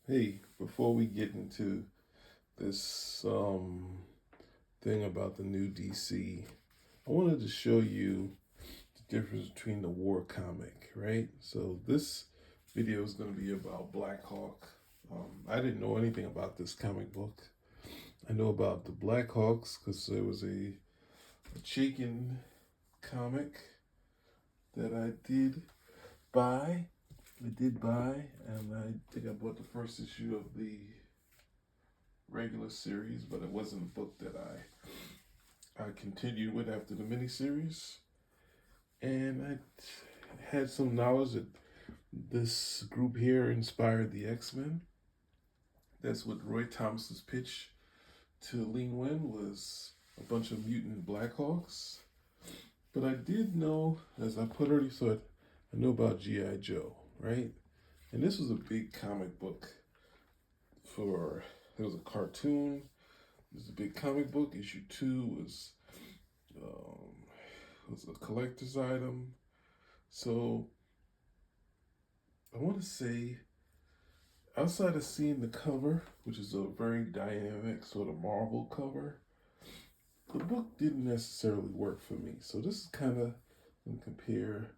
Hey, before we get into this thing about the new DC, I wanted to show you the difference between the war comic, right? So this video is going to be about Blackhawk. I didn't know anything about this comic book. I know about the Blackhawks because there was a Chaykin comic that buy. I did buy, and I think I bought the first issue of the regular series, but it wasn't a book that I continued with after the miniseries. And I had some knowledge that this group here inspired the X-Men. That's what Roy Thomas's pitch to Lean Wen was, a bunch of mutant Blackhawks. But I did know, as I already said, I knew about GIJoe, right? And this was a big comic book it was a cartoon. It was a big comic book. Issue 2 was a collector's item. So I want to say, outside of seeing the cover, which is a very dynamic sort of Marvel cover, the book didn't necessarily work for me. So this is kind of compare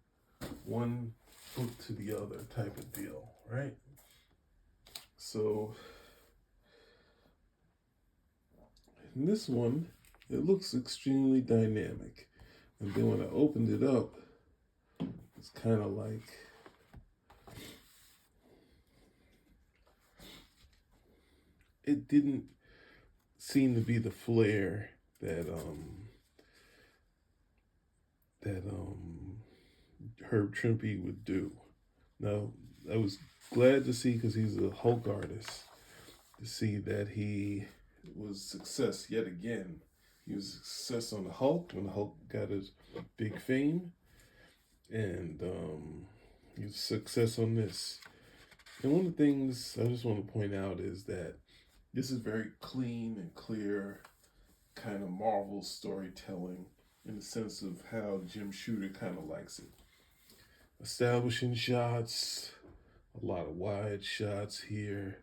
one book to the other type of deal, right? So in this one, it looks extremely dynamic. And then when I opened it up, it's kind of like it didn't seem to be the flair that Herb Trimpe would do. Now, I was glad to see, because he's a Hulk artist, to see that he was success yet again. He was a success on the Hulk when the Hulk got his big fame, and he was a success on this. And one of the things I just want to point out is that this is very clean and clear kind of Marvel storytelling in the sense of how Jim Shooter kind of likes it. Establishing shots, a lot of wide shots here,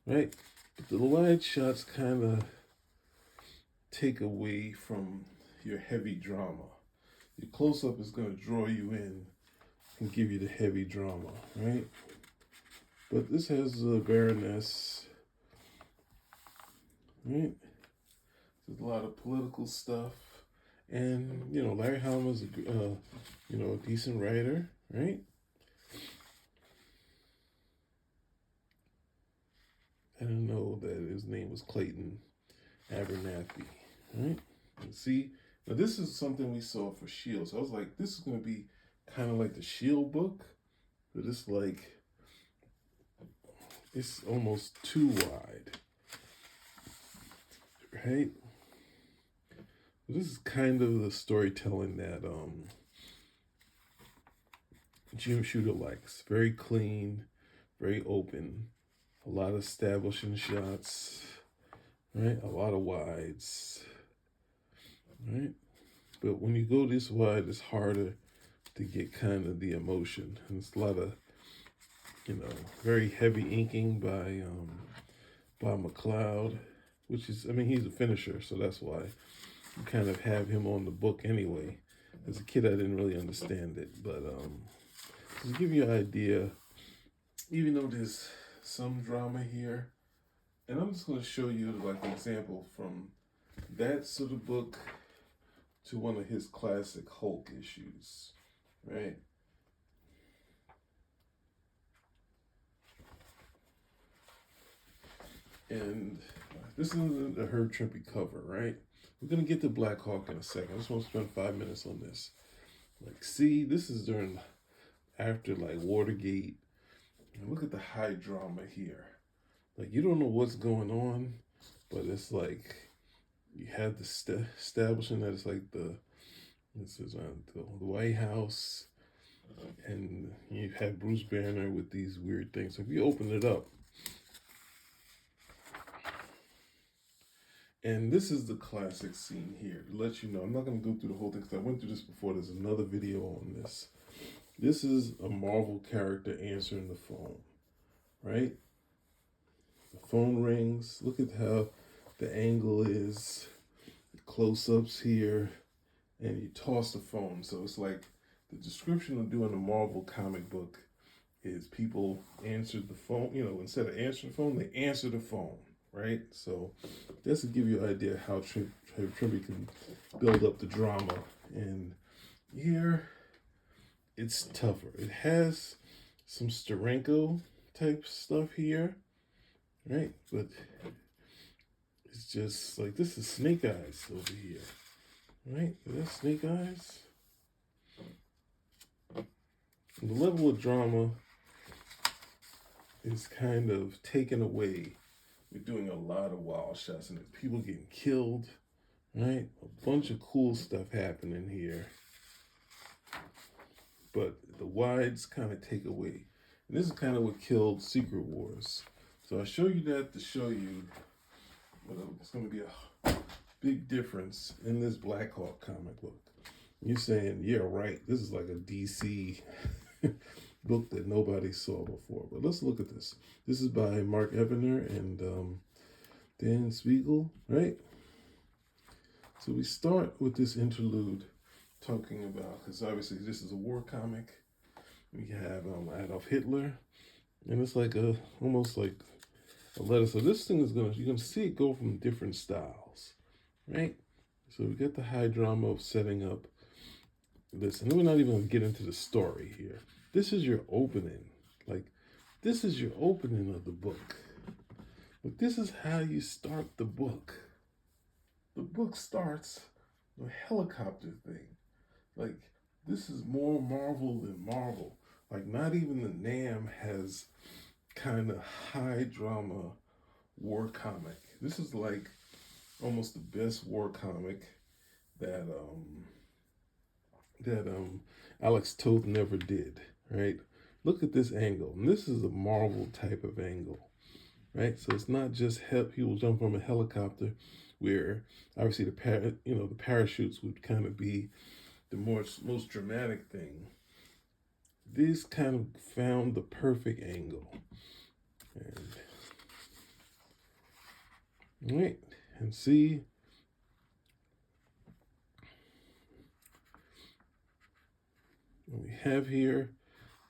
right? But the wide shots kind of take away from your heavy drama. Your close-up is going to draw you in and give you the heavy drama, right? But this has a Baroness, right? There's a lot of political stuff. And, Larry Hama's a decent writer, right? I didn't know that his name was Clayton Abernathy, right? And see, now this is something we saw for S.H.I.E.L.D. So I was like, this is going to be kind of like the S.H.I.E.L.D. book, but it's almost too wide, right? This is kind of the storytelling that Jim Shooter likes. Very clean, very open, a lot of establishing shots, right? A lot of wides, right? But when you go this wide, it's harder to get kind of the emotion. And it's a lot of, very heavy inking by McLeod, which is, he's a finisher, so that's why you kind of have him on the book anyway. As a kid, I didn't really understand it, but to give you an idea, even though there's some drama here, and I'm just going to show you like an example from that sort of book to one of his classic Hulk issues, right? And this is the Herb Trimpe cover, right? We're going to get to Blackhawk in a second. I just want to spend 5 minutes on this. Like, see, this is after like Watergate. And look at the high drama here. Like, you don't know what's going on, but it's like you have the establishing that it's like the White House, and you have Bruce Banner with these weird things. So if you open it up, and this is the classic scene here to let you know. I'm not going to go through the whole thing because I went through this before. There's another video on this. This is a Marvel character answering the phone, right? The phone rings. Look at how the angle is, the close-ups here, and you toss the phone. So it's like the description of doing a Marvel comic book is people answer the phone, you know, instead of answering the phone, they answer the phone, right? So that's to give you an idea how Trimby can build up the drama. And here, it's tougher. It has some Steranko type stuff here, right? But it's just like, this is Snake Eyes over here, right? That's Snake Eyes. And the level of drama is kind of taken away. We're doing a lot of wild shots and there's people getting killed, right? A bunch of cool stuff happening here. But the wides kind of take away. And this is kind of what killed Secret Wars. So I show you that to show you it's going to be a big difference in this Blackhawk comic book. You're saying, yeah, right, this is like a DC book that nobody saw before. But let's look at this. This is by Mark Evanier and Dan Spiegle, right? So we start with this interlude talking about, because obviously this is a war comic. We have Adolf Hitler, and it's like almost like a letter. So this thing is you're gonna see it go from different styles, right? So we get the high drama of setting up this, and we're not even gonna get into the story here. This is your opening, like this is your opening of the book. But this is how you start the book. The book starts with a helicopter thing. Like, this is more Marvel than Marvel. Like, not even the NAM has kind of high drama war comic. This is like almost the best war comic that Alex Toth never did, right? Look at this angle. And this is a Marvel type of angle, right? So it's not just people jump from a helicopter, where obviously the parachutes would kind of be the most dramatic thing. These kind of found the perfect angle. And see, what we have here,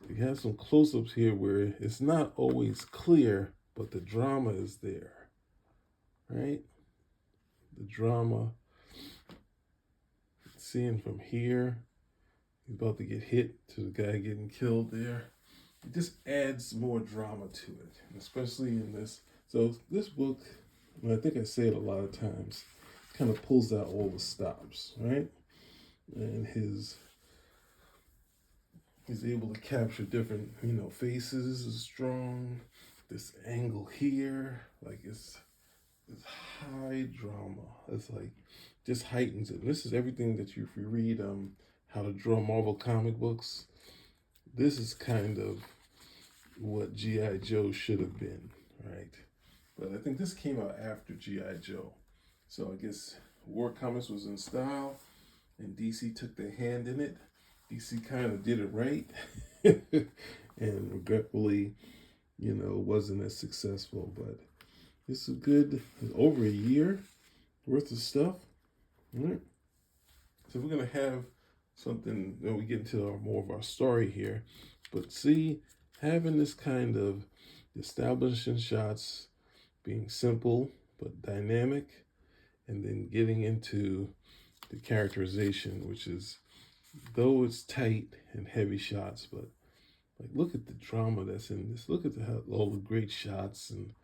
we have some close-ups here where it's not always clear, but the drama is there, right? The drama, seeing from here, he's about to get hit to the guy getting killed there. It just adds more drama to it, especially in this. So this book, and I think I say it a lot of times, kind of pulls out all the stops, right? And he's able to capture different, faces is strong. This angle here, like it's high drama. It's like just heightens it. And this is everything that if you read How to Draw Marvel Comic Books, this is kind of what GIJoe should have been, right? But I think this came out after GIJoe. So I guess War Comics was in style and DC took their hand in it. DC kind of did it right and regretfully, wasn't as successful. But it's over a year worth of stuff. All right. So we're going to have something, we get into more of our story here. But see, having this kind of establishing shots, being simple but dynamic, and then getting into the characterization, which is, though it's tight and heavy shots, but like look at the drama that's in this. Look at all the great shots, and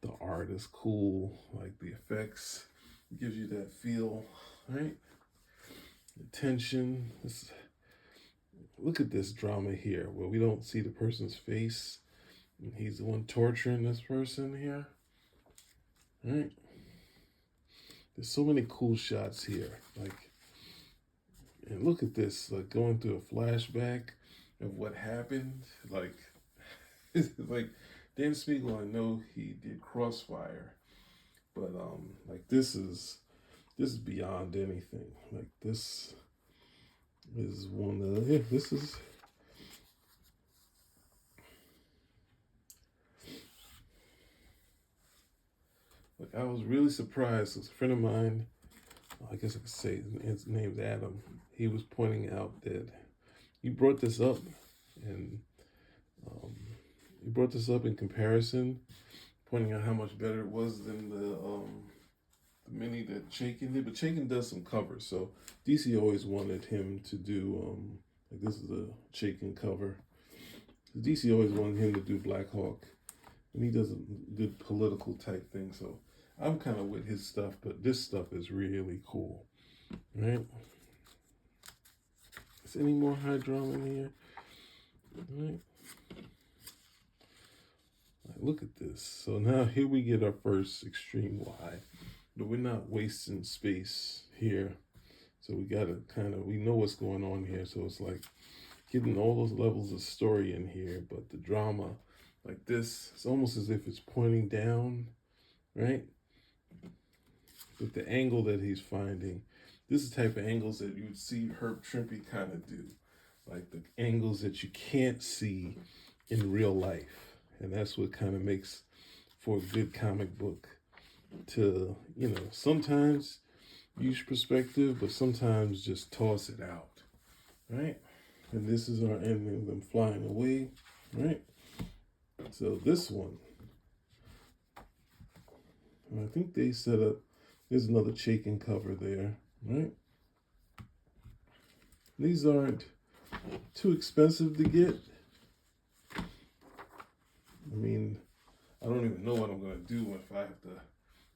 the art is cool. Like the effects gives you that feel, right? The tension. Look at this drama here, where we don't see the person's face, and he's the one torturing this person here, right? There's so many cool shots here, and look at this, like going through a flashback of what happened. Like, it's like Dan Spiegle, I know he did Crossfire, but like this is beyond anything. Like this is this is Like, I was really surprised. It's a friend of mine, I guess I could say his name's Adam. He was pointing out that he brought this up, and um, he brought this up in comparison, pointing out how much better it was than the mini that Chaykin did. But Chaykin does some covers, so DC always wanted him to do like this is a Chaykin cover. DC always wanted him to do Blackhawk, and he does a good political type thing. So I'm kind of with his stuff, but this stuff is really cool, right? Is any more high drama in here? All right. Look at this. So now here we get our first extreme wide, but we're not wasting space here. So we gotta we know what's going on here. So it's like getting all those levels of story in here, but the drama like this, it's almost as if it's pointing down, right? With the angle that he's finding. This is the type of angles that you'd see Herb Trimpe kind of do. Like the angles that you can't see in real life. And that's what kind of makes for a good comic book to, sometimes use perspective, but sometimes just toss it out, right? And this is our ending of them flying away, right? So this one, I think they set up, there's another Chaykin cover there, right? These aren't too expensive to get. I mean, I don't even know what I'm going to do if I have to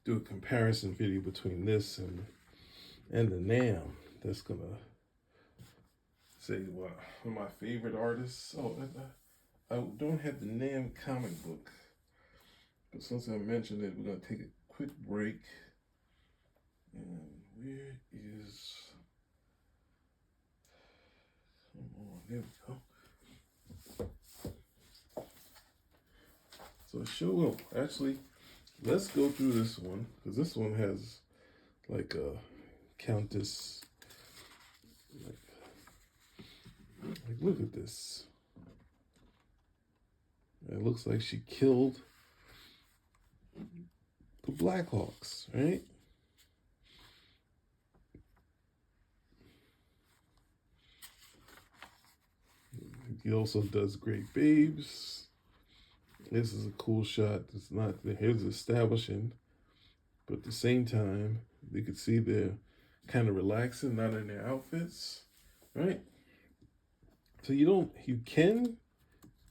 do a comparison video between this and the NAM. That's going to say what one of my favorite artists. Oh, I don't have the NAM comic book. But since I mentioned it, we're going to take a quick break. And where is... Come on, there we go. So actually, let's go through this one, because this one has like a countess, like look at this. It looks like she killed the Blackhawks, right? He also does Great Babes. This is a cool shot. It's not, here's establishing, but at the same time, you can see they're kind of relaxing, not in their outfits, right? So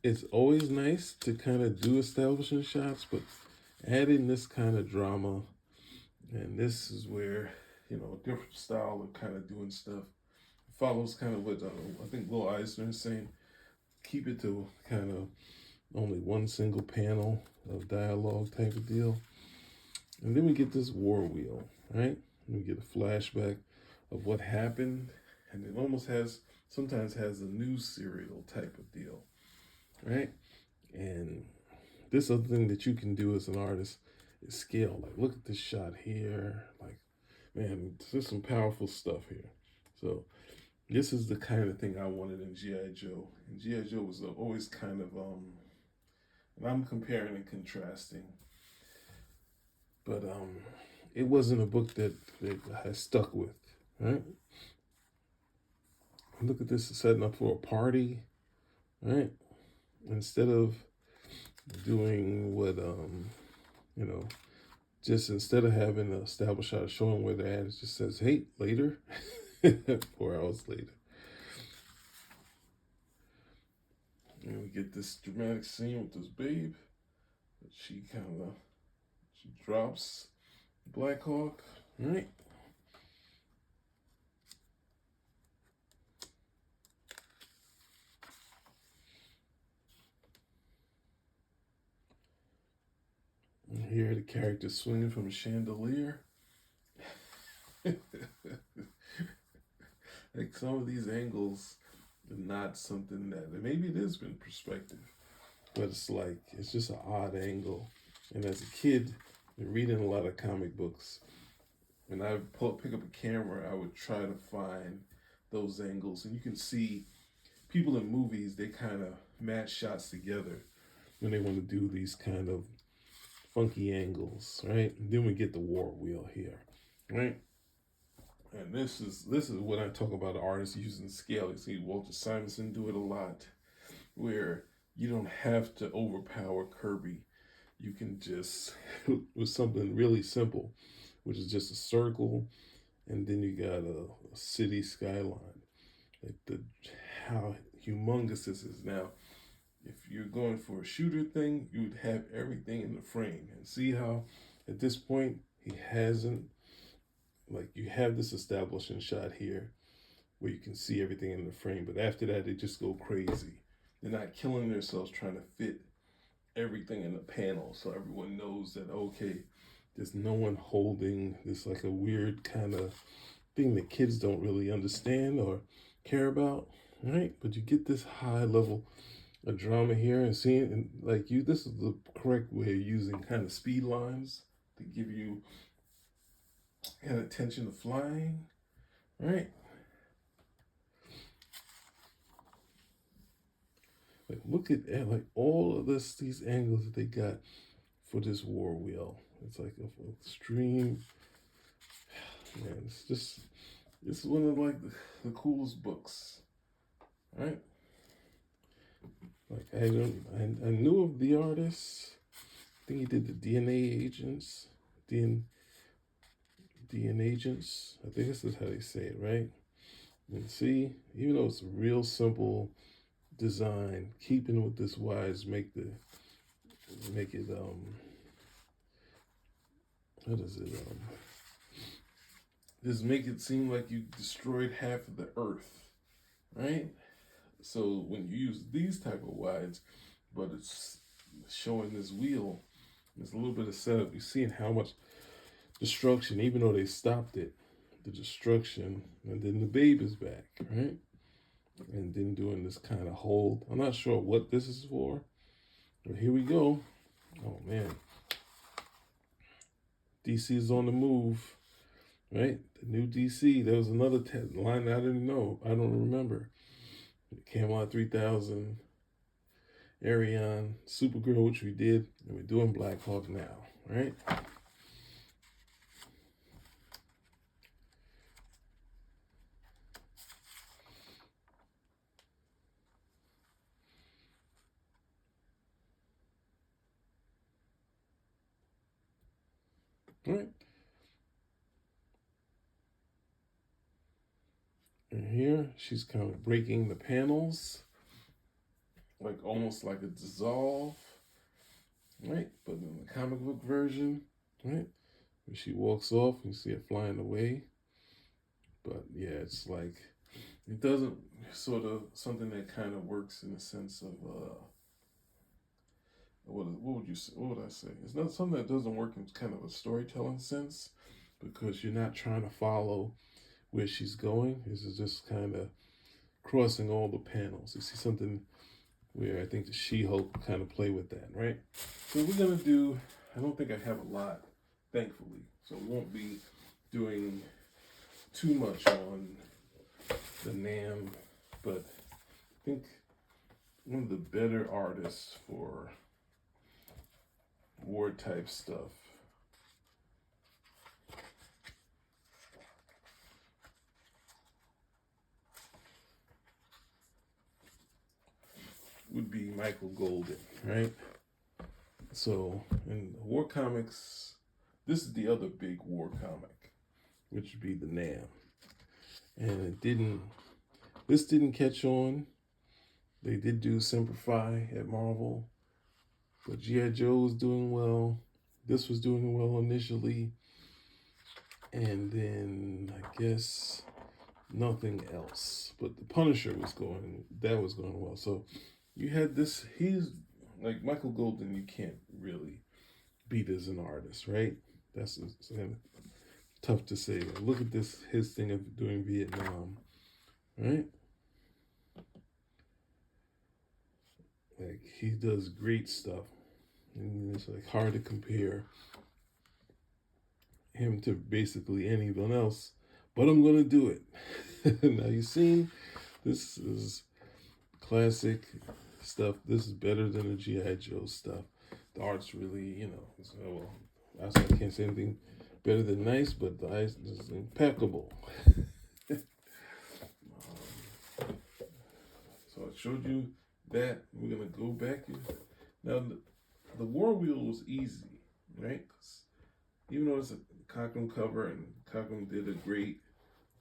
it's always nice to kind of do establishing shots, but add in this kind of drama, and this is where, a different style of kind of doing stuff. It follows kind of what I think Will Eisner is saying, keep it to kind of only one single panel of dialogue type of deal. And then we get this war wheel, right? We get a flashback of what happened, and it almost sometimes has a news serial type of deal, right? And this other thing that you can do as an artist is scale. Like, look at this shot here. Like, man, there's some powerful stuff here. So this is the kind of thing I wanted in GIJoe. And GIJoe was always kind of, and I'm comparing and contrasting, but it wasn't a book that I stuck with, right? Look at this, setting up for a party, right? Instead of doing what, just instead of having an established shot showing where they're at, it just says, hey, later, 4 hours later. And we get this dramatic scene with this babe. She drops Blackhawk, right? And here the character swinging from a chandelier. Like some of these angles are not something that, maybe it is in perspective, but it's just an odd angle. And as a kid, reading a lot of comic books, when I pick up a camera, I would try to find those angles. And you can see people in movies, they kind of match shots together when they want to do these kind of funky angles, right? And then we get the war wheel here, right? And this is what I talk about artists using scale. You see Walter Simonson do it a lot, where you don't have to overpower Kirby. You can just with something really simple, which is just a circle, and then you got a city skyline. Like how humongous this is now. If you're going for a shooter thing, you would have everything in the frame. And see how at this point he hasn't, like, you have this establishing shot here where you can see everything in the frame, but after that they just go crazy. They're not killing themselves trying to fit everything in the panel so everyone knows that, okay, there's no one holding this, like a weird kind of thing that kids don't really understand or care about, right? But you get this high level of drama here, and seeing, and like, this is the correct way of using kind of speed lines to give you kind of tension of flying, right? Like, look at like all of these angles that they got for this war wheel. It's like an extreme, man. This is one of like the coolest books, right? Like I knew of the artist. I think he did the DNA agents, DNA agents. I think this is how they say it, right? And see, even though it's a real simple design, keeping with this wise, make it what is it just make it seem like you destroyed half of the earth, right? So when you use these type of wides, but it's showing this wheel, there's a little bit of setup. You're seeing how much destruction, even though they stopped it, the destruction, and then the babe is back, right? And then doing this kind of hold. I'm not sure what this is for, but here we go. Oh man, DC is on the move, right? The new DC. There was another line I didn't know. I don't remember. Camelot 3000, Arion, Supergirl, which we did, and we're doing Blackhawk now, right? Right. And here she's kind of breaking the panels, like almost like a dissolve, right? But in the comic book version, right, when she walks off, you see it flying away. But yeah, it's like, it doesn't, sort of something that kind of works in the sense of what would you say? What would I say? It's not something that doesn't work in kind of a storytelling sense, because you're not trying to follow where she's going. This is just kind of crossing all the panels. You see something where I think the She-Hulk kind of play with that, right? So we're gonna do, I don't think I have a lot, thankfully, so we won't be doing too much on the NAM, but I think one of the better artists for war type stuff would be Michael Golden, right? So in war comics, this is the other big war comic, which would be the NAM. And this didn't catch on. They did do Simplify at Marvel, but GIJoe was doing well. This was doing well initially, and then I guess nothing else. But the Punisher was going well. So you had this. He's like Michael Golden. You can't really beat as an artist, right? That's tough to say. Look at his thing of doing Vietnam, right? Like, he does great stuff, and it's like hard to compare him to basically anyone else. But I'm gonna do it. Now you've seen, this is classic stuff. This is better than the GI Joe stuff. the art's really, you know, so, well, I can't say anything better than nice, but the art is impeccable. So I showed you that. We're gonna go back. Now the war wheel was easy, right? 'Cause even though it's a Cockrum cover, and Cockrum did a great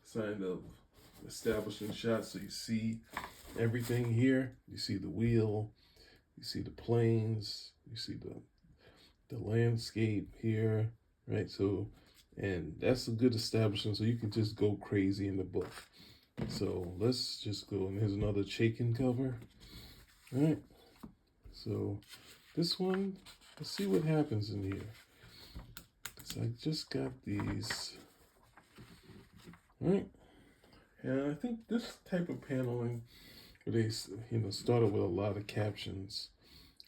sign of establishing shots, so you see everything here. You see the wheel, you see the planes, you see the landscape here, right? So, and that's a good establishment, so you can just go crazy in the book. So let's just go, and here's another Chaikin cover, right? So this one, let's see what happens in here. So I just got these, right? And I think this type of paneling, where they, you know, started with a lot of captions.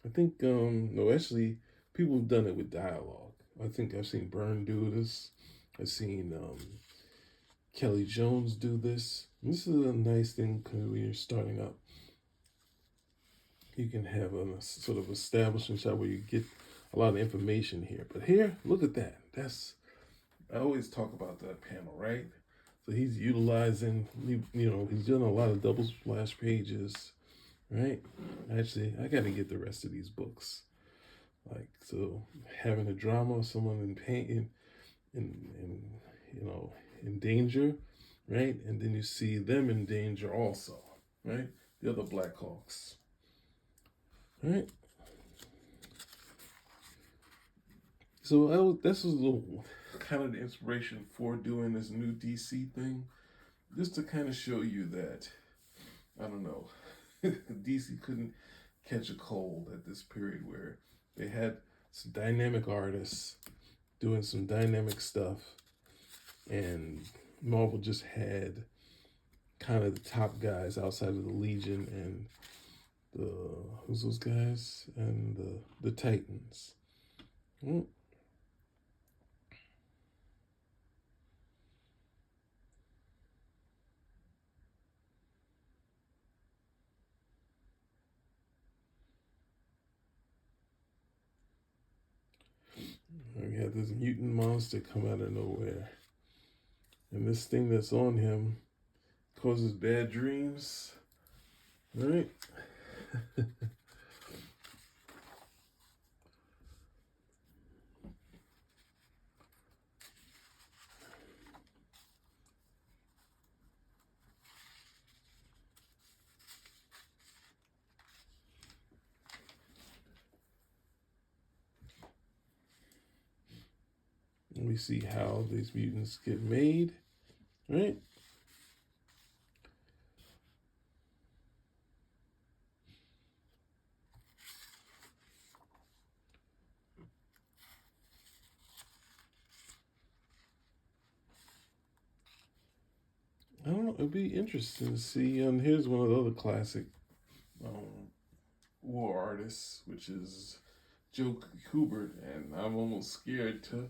I think, no, actually, people have done it with dialogue. I think I've seen Byrne do this. I've seen Kelly Jones do this. And this is a nice thing because when you're starting up, you can have a sort of establishing shot where you get a lot of information here. But here, look at that. I always talk about that panel, right? So he's utilizing, you know, he's doing a lot of double splash pages, right? Actually, I got to get the rest of these books. Like, so having a drama of someone in pain, in you know, in danger, right? And then you see them in danger also, right? The other Blackhawks, right? So this was kind of the inspiration for doing this new DC thing, just to kind of show you that, I don't know, DC couldn't catch a cold at this period where they had some dynamic artists doing some dynamic stuff, and Marvel just had kind of the top guys outside of the Legion and who's those guys, and the Titans. Mm. We had this mutant monster come out of nowhere, and this thing that's on him causes bad dreams, right? And we see how these mutants get made, right? I don't know. It'd be interesting to see. Here's one of the other classic war artists, which is Joe Kubert, and I'm almost scared to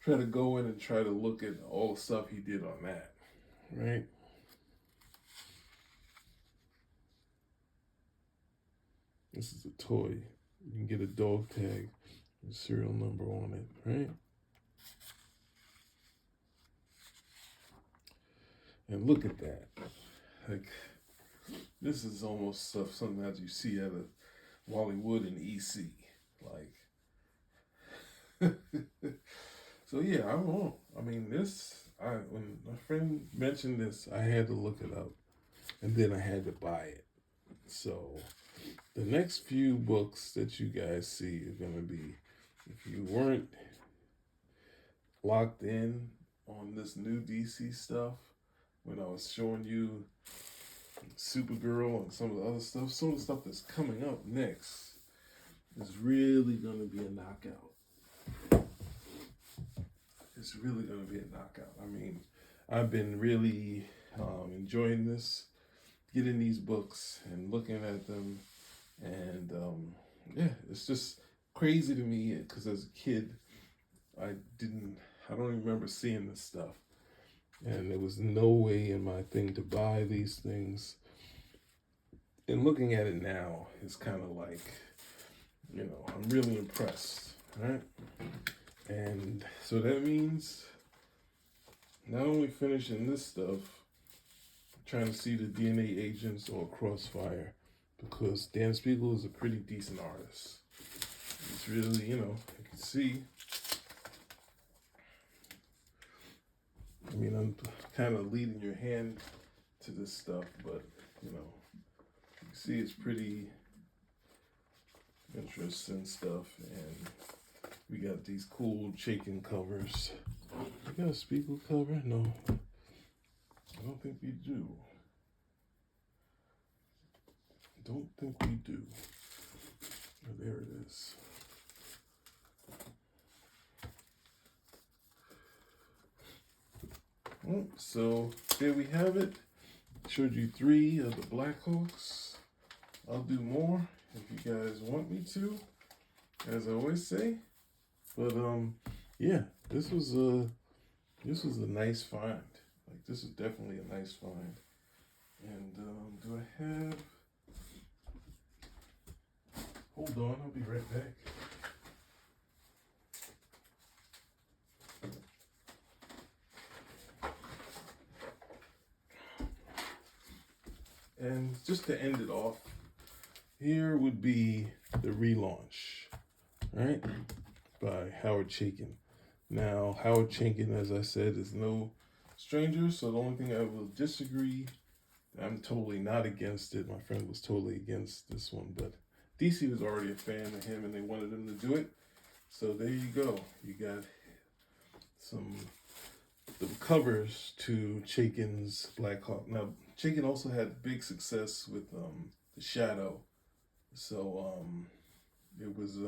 try to go in and try to look at all the stuff he did on that, right? This is a toy. You can get a dog tag with serial number on it, right? And look at that. Like, this is almost something that you see out of Wally Wood and EC. Like, so yeah, I don't know. I mean, when my friend mentioned this, I had to look it up, and then I had to buy it. So the next few books that you guys see are gonna be, if you weren't locked in on this new DC stuff, when I was showing you Supergirl and some of the other stuff, some of the stuff that's coming up next is really gonna be a knockout. It's really gonna be a knockout. I mean, I've been really enjoying this, getting these books and looking at them, and yeah, it's just crazy to me because as a kid, I don't even remember seeing this stuff, and there was no way in my thing to buy these things. And looking at it now, it's kind of like, you know, I'm really impressed, right? And so that means not only finishing this stuff, trying to see the DNA agents or crossfire, because Dan Spiegle is a pretty decent artist. It's really, you know, you can see. I mean, I'm kind of leading your hand to this stuff, but, you know, you can see it's pretty interesting stuff. And we got these cool Chaikin covers. We got a Spiegle cover? No, I don't think we do. Don't think we do. Oh, there it is. Well, so there we have it. Showed you 3 of the Blackhawks. I'll do more if you guys want me to, as I always say. But yeah, this was a nice find. Like, this is definitely a nice find. And do I have? Hold on, I'll be right back. And just to end it off, here would be the relaunch, right? By Howard Chaikin. Now, Howard Chaikin, as I said, is no stranger, so the only thing I will disagree, I'm totally not against it. My friend was totally against this one, but DC was already a fan of him and they wanted him to do it. So there you go. You got the covers to Chaikin's Blackhawk. Now, Chaikin also had big success with the Shadow. So it was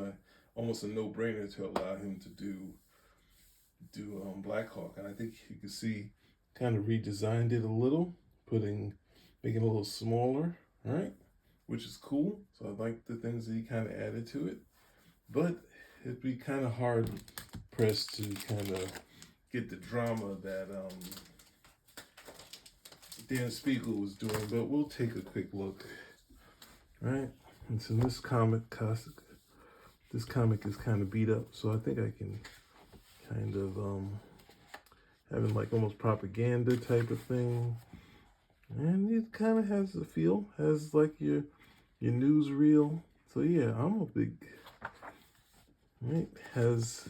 almost a no-brainer to allow him to do Blackhawk. And I think you can see kind of redesigned it a little, making it a little smaller, right? Which is cool. So I like the things that he kind of added to it. But it'd be kind of hard pressed to kind of get the drama that Dan Spiegle was doing. But we'll take a quick look, right? And so this comic is kind of beat up. So I think I can kind of having like almost propaganda type of thing. And it kind of has a feel, has like your newsreel. So yeah, I'm a big, right? Has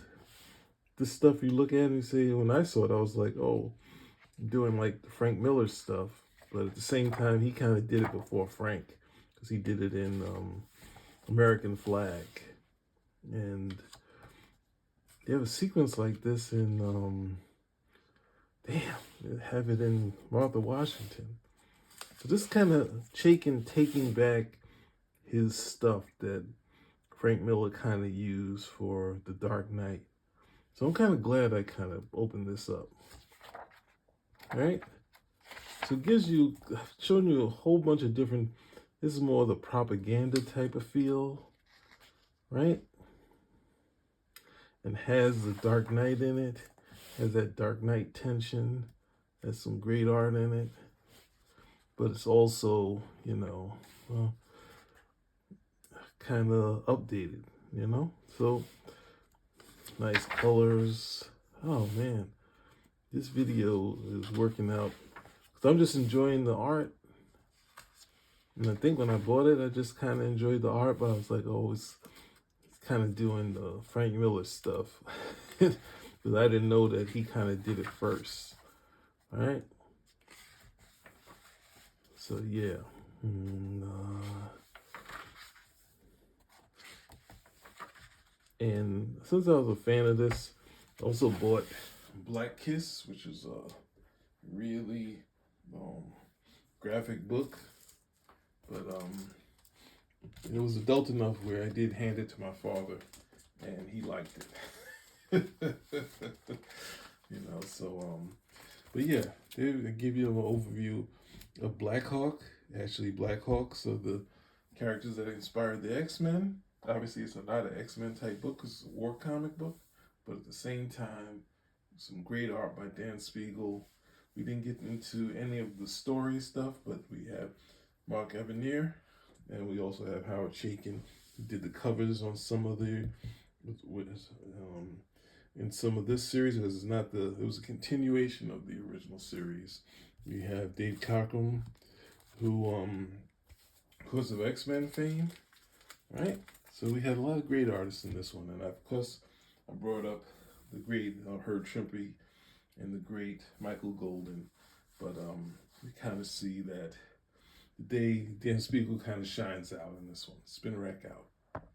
this stuff you look at and you say, when I saw it, I was like, oh, doing like the Frank Miller stuff. But at the same time, he kind of did it before Frank, because he did it in American Flag. And they have a sequence like this in, they have it in Martha Washington. So this kind of Chaikin taking back his stuff that Frank Miller kind of used for The Dark Knight. So I'm kind of glad I kind of opened this up. All right? So it gives you, showing you a whole bunch of different, this is more the propaganda type of feel, right? And has the Dark Knight in it, has that Dark Knight tension, has some great art in it. But it's also, you know, kind of updated, you know? So, nice colors. Oh, man. This video is working out. So I'm just enjoying the art. And I think when I bought it, I just kind of enjoyed the art. But I was like, oh, it's kind of doing the Frank Miller stuff. Because I didn't know that he kind of did it first. All right? So, yeah. And since I was a fan of this, I also bought Black Kiss, which is a really graphic book. But it was adult enough where I did hand it to my father, and he liked it. You know, so but yeah, they give you an overview of Blackhawk. Actually, Blackhawks are the characters that inspired the X-Men. Obviously, it's not an X-Men type book, it's a war comic book, but at the same time, some great art by Dan Spiegle. We didn't get into any of the story stuff, but we have Mark Evanier, and we also have Howard Chaikin He did the covers on some of the in some of this series, because it was a continuation of the original series. We have Dave Cockrum, who because of X-Men fame, right? So we had a lot of great artists in this one, and of course I brought up the great Herb Trimpe and the great Michael Golden, but we kind of see that Dan Spiegle kind of shines out in this one. Spin Rack out.